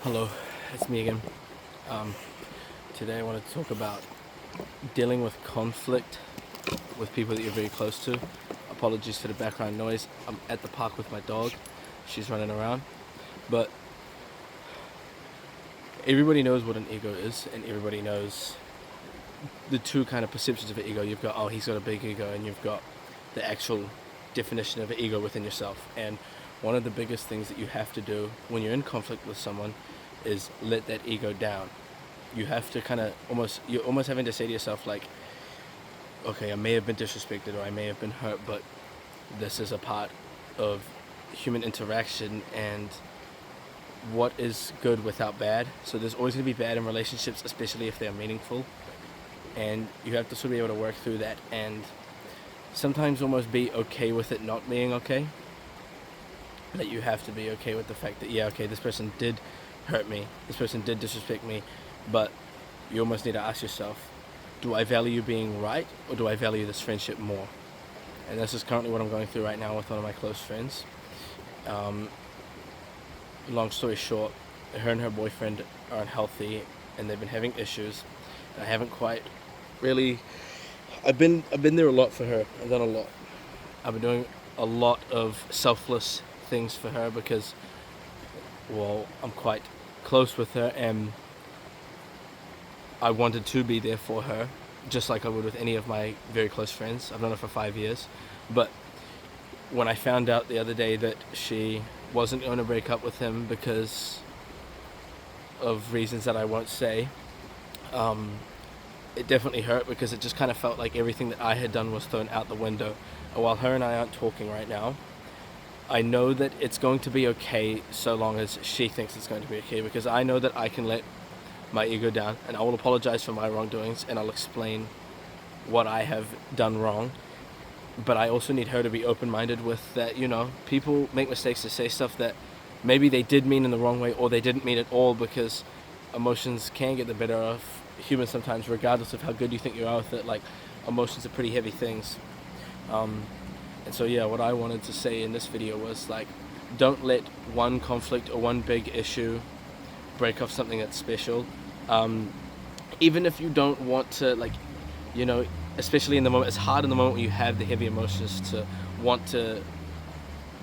Hello, it's me again. Um, Today I want to talk about dealing with conflict with people that you're very close to. Apologies for the background noise. I'm at the park with my dog. She's running around. But everybody knows what an ego is, and everybody knows the two kind of perceptions of an ego. You've got, oh, he's got a big ego, and you've got the actual definition of an ego within yourself. And one of the biggest things that you have to do when you're in conflict with someone is let that ego down. You have to you're almost having to say to yourself, like, okay, I may have been disrespected or I may have been hurt, but this is a part of human interaction, and what is good without bad. So there's always going to be bad in relationships, especially if they're meaningful, and you have to sort of be able to work through that and sometimes almost be okay with it not being okay. That you have to be okay with the fact that, yeah, okay, this person did hurt me, this person did disrespect me, but you almost need to ask yourself, do I value being right, or do I value this friendship more? And this is currently what I'm going through right now with one of my close friends. Long story short, her and her boyfriend are unhealthy, and they've been having issues. And I haven't quite really. I've been there a lot for her. I've done a lot. I've been doing a lot of selfless things for her because, well, I'm quite close with her, and I wanted to be there for her, just like I would with any of my very close friends. I've known her for 5 years, but when I found out the other day that she wasn't going to break up with him because of reasons that I won't say, it definitely hurt, because it just kind of felt like everything that I had done was thrown out the window. And while her and I aren't talking right now, I know that it's going to be okay so long as she thinks it's going to be okay, because I know that I can let my ego down, and I will apologize for my wrongdoings, and I'll explain what I have done wrong. But I also need her to be open-minded with that, people make mistakes to say stuff that maybe they did mean in the wrong way, or they didn't mean at all, because emotions can get the better of humans sometimes, regardless of how good you think you are with it. Like, emotions are pretty heavy things. And so, yeah, what I wanted to say in this video was, like, don't let one conflict or one big issue break off something that's special. Even if you don't want to, especially in the moment, it's hard in the moment when you have the heavy emotions to want to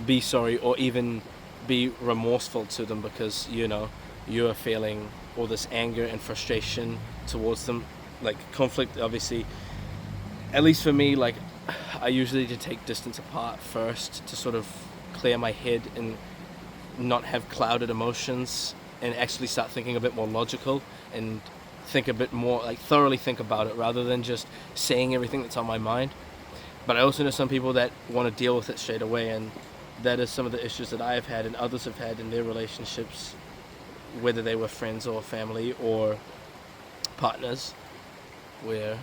be sorry or even be remorseful to them, because, you are feeling all this anger and frustration towards them. Like, conflict, obviously, at least for me, like, I usually just take distance apart first to sort of clear my head and not have clouded emotions, and actually start thinking a bit more logical and think a bit more, like, thoroughly think about it rather than just saying everything that's on my mind. But I also know some people that want to deal with it straight away, and that is some of the issues that I have had and others have had in their relationships, whether they were friends or family or partners, where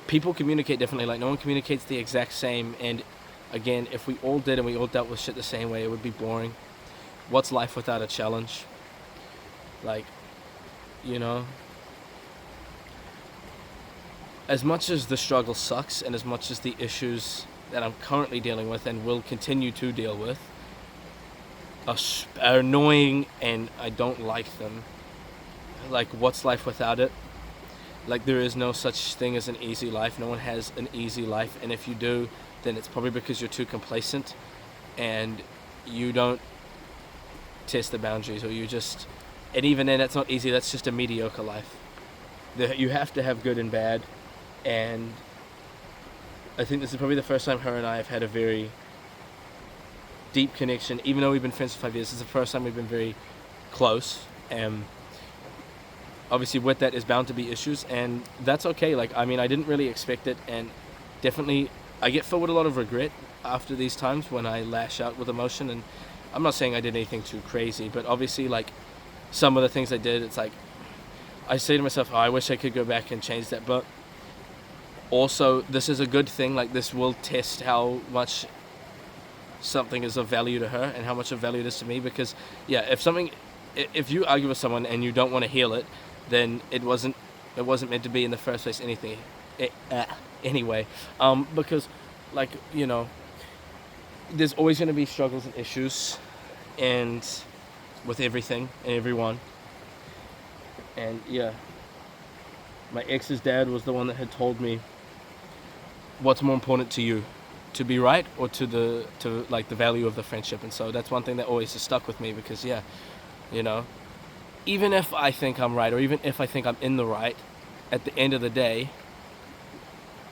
people communicate differently. Like, no one communicates the exact same, and again, if we all did and we all dealt with shit the same way, it would be boring. What's life without a challenge? Like, as much as the struggle sucks, and as much as the issues that I'm currently dealing with and will continue to deal with are annoying and I don't like them, like, what's life without it? Like, there is no such thing as an easy life. No one has an easy life, and if you do, then it's probably because you're too complacent and you don't test the boundaries, or and even then, that's not easy. That's just a mediocre life. You have to have good and bad, and I think this is probably the first time her and I have had a very deep connection. Even though we've been friends for 5 years, this is the first time we've been very close, and obviously with that is bound to be issues, and that's okay. Like, I mean, I didn't really expect it, and definitely I get filled with a lot of regret after these times when I lash out with emotion. And I'm not saying I did anything too crazy, but obviously, like, some of the things I did, it's like, I say to myself, oh, I wish I could go back and change that, but also, this is a good thing. Like, this will test how much something is of value to her and how much of value it is to me, because, yeah, if you argue with someone and you don't want to heal it, then it wasn't meant to be in the first place, anyway, because, like, there's always going to be struggles and issues, and with everything and everyone. And yeah, my ex's dad was the one that had told me, what's more important to you, to be right or to like the value of the friendship. And so that's one thing that always has stuck with me, because yeah, you know, even if I think I'm right, or even if I think I'm in the right, at the end of the day,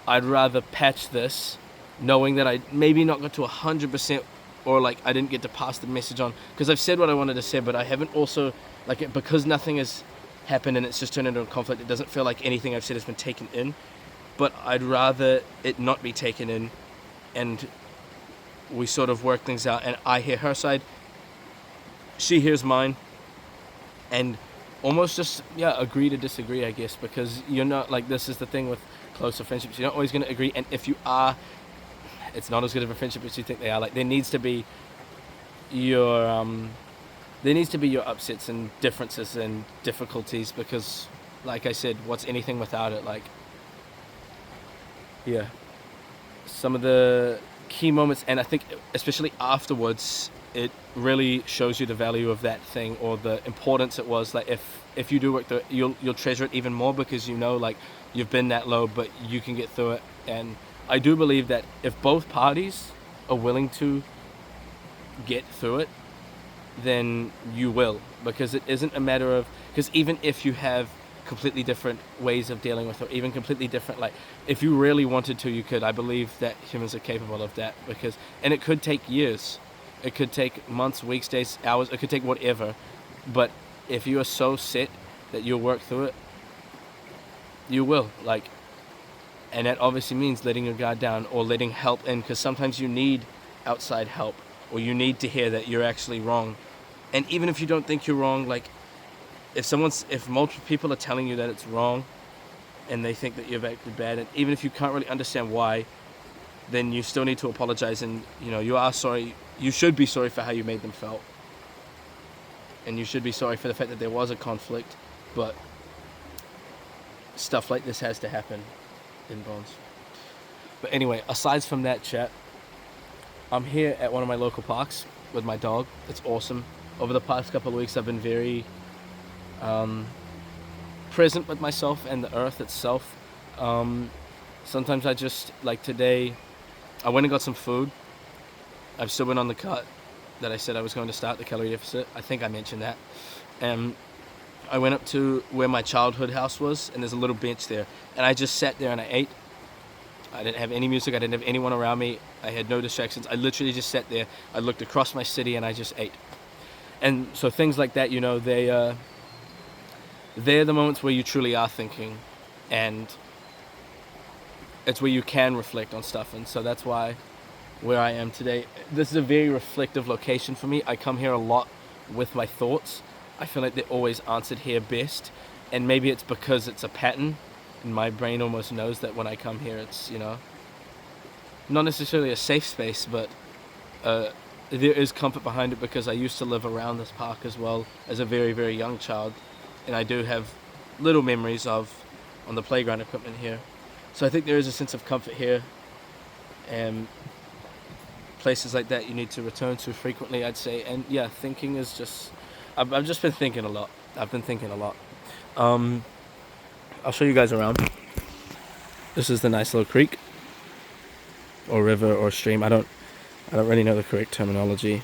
I'd rather patch this knowing that I maybe not got to 100%, or like I didn't get to pass the message on, because I've said what I wanted to say, but I haven't also, like, because nothing has happened and it's just turned into a conflict, it doesn't feel like anything I've said has been taken in. But I'd rather it not be taken in, and we sort of work things out, and I hear her side, she hears mine, and almost just, yeah, agree to disagree, I guess, because you're not, like, this is the thing with closer friendships, you're not always going to agree, and if you are, it's not as good of a friendship as you think they are. Like, there needs to be your upsets and differences and difficulties, because, like I said, what's anything without it? Like, yeah, some of the key moments, and I think especially afterwards, it really shows you the value of that thing, or the importance it was. Like, if you do work through it, you'll treasure it even more, because you know, like, you've been that low, but you can get through it. And I do believe that if both parties are willing to get through it, then you will, because it isn't a matter of, because even if you have completely different ways of dealing with it, or even completely different, like, if you really wanted to, you could. I believe that humans are capable of that, because, and it could take years, it could take months, weeks, days, hours, it could take whatever, but if you are so set that you'll work through it, you will. Like, and that obviously means letting your guard down, or letting help in, because sometimes you need outside help, or you need to hear that you're actually wrong. And even if you don't think you're wrong, like, if multiple people are telling you that it's wrong, and they think that you've acted bad, and even if you can't really understand why, then you still need to apologize, and, you know, you are sorry. You should be sorry for how you made them feel, and you should be sorry for the fact that there was a conflict, but stuff like this has to happen in bonds. But anyway, aside from that chat, I'm here at one of my local parks with my dog. It's awesome. Over the past couple of weeks, I've been very present with myself and the earth itself. Sometimes I just, like today, I went and got some food. I've still been on the cut that I said I was going to start, the calorie deficit. I think I mentioned that. And I went up to where my childhood house was, and there's a little bench there. And I just sat there and I ate. I didn't have any music. I didn't have anyone around me. I had no distractions. I literally just sat there. I looked across my city and I just ate. And so things like that, you know, they're the moments where you truly are thinking, and it's where you can reflect on stuff. And so that's why where I am today, this is a very reflective location for me. I come here a lot with my thoughts. I feel like they're always answered here best, and maybe it's because it's a pattern, and my brain almost knows that when I come here, it's, you know, not necessarily a safe space, but there is comfort behind it, because I used to live around this park as well as a very, very young child, and I do have little memories on the playground equipment here. So I think there is a sense of comfort here, and places like that you need to return to frequently, I'd say. And yeah, thinking is just, I've just been thinking a lot. I'll show you guys around. This is the nice little creek, or river, or stream. I don't really know the correct terminology,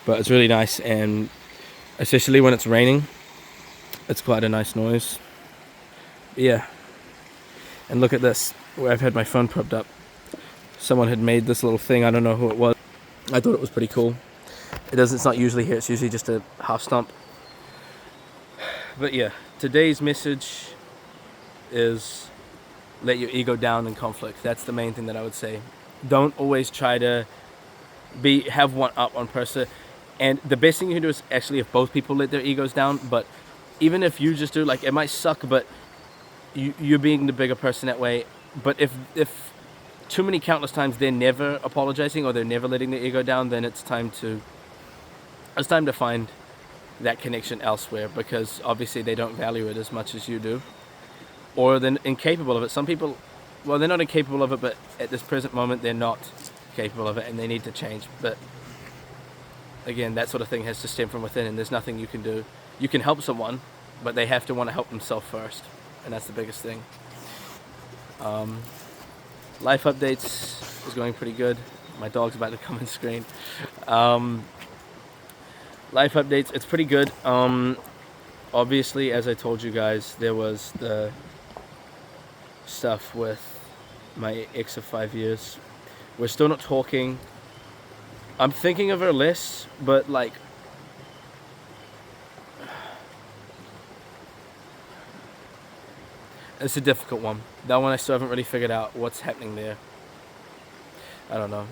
but it's really nice, and especially when it's raining, it's quite a nice noise. Yeah. And look at this, where I've had my phone propped up. Someone had made this little thing, I don't know who it was. I thought it was pretty cool. It's not usually here, it's usually just a half stump. But yeah, today's message is let your ego down in conflict. That's the main thing that I would say. Don't always try to have one up on person. And the best thing you can do is actually if both people let their egos down. But even if you just do, like, it might suck, but you're being the bigger person that way. But if too many countless times they're never apologizing, or they're never letting their ego down, then it's time to find that connection elsewhere, because obviously they don't value it as much as you do, or they're incapable of it. Some people, well, they're not incapable of it, but at this present moment they're not capable of it, and they need to change. But again, that sort of thing has to stem from within, and there's nothing you can do. You can help someone, but they have to want to help themselves first, and that's the biggest thing. Life updates is going pretty good. My dog's about to come on screen. Life updates, it's pretty good. Obviously, as I told you guys, there was the stuff with my ex of 5 years. We're still not talking. I'm thinking of her less, but like, it's a difficult one. That one I still haven't really figured out what's happening there. I don't know.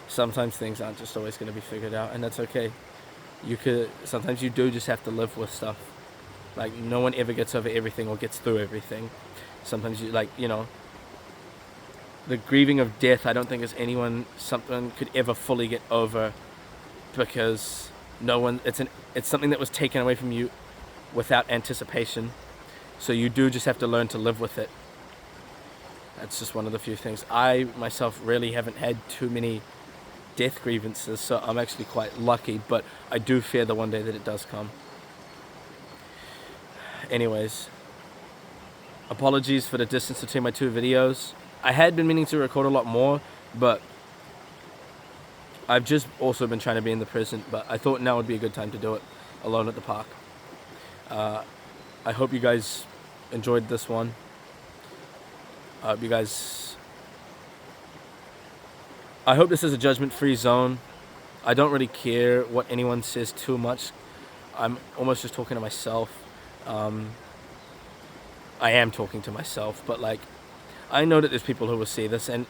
Sometimes things aren't just always going to be figured out, and that's okay. Sometimes you do just have to live with stuff. Like, no one ever gets over everything or gets through everything. Sometimes the grieving of death, I don't think is something could ever fully get over, because it's something that was taken away from you without anticipation. So you do just have to learn to live with it. That's just one of the few things. I myself really haven't had too many death grievances, so I'm actually quite lucky, but I do fear the one day that it does come. Anyways, apologies for the distance between my two videos. I had been meaning to record a lot more, but I've just also been trying to be in the present, but I thought now would be a good time to do it alone at the park. I hope you guys enjoyed this one. I hope this is a judgment-free zone. I don't really care what anyone says too much. I'm almost just talking to myself. I am talking to myself, but like, I know that there's people who will see this, and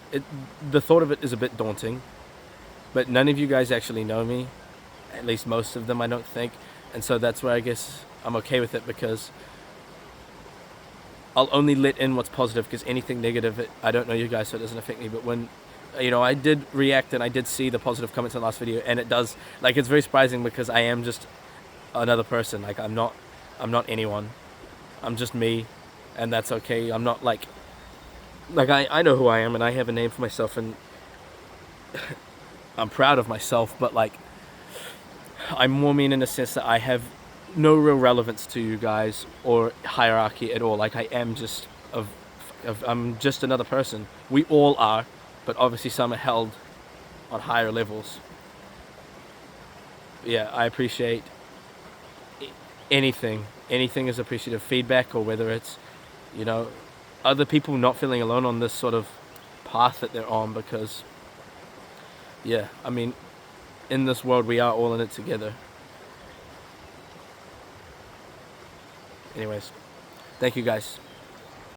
the thought of it is a bit daunting. But none of you guys actually know me, at least most of them, I don't think. And so that's where I guess I'm okay with it, because I'll only let in what's positive, because anything negative, I don't know you guys, so it doesn't affect me. But when, I did react and I did see the positive comments in the last video, and it does, like, it's very surprising, because I am just another person. Like, I'm not anyone. I'm just me, and that's okay. I'm not like I know who I am, and I have a name for myself, and I'm proud of myself, but like, I'm more mean in the sense that I have no real relevance to you guys or hierarchy at all. Like, I am just I'm just another person. We all are, but obviously some are held on higher levels. Yeah, I appreciate anything is appreciative. Feedback, or whether it's, other people not feeling alone on this sort of path that they're on, because, yeah, I mean, in this world we are all in it together. Anyways, thank you guys.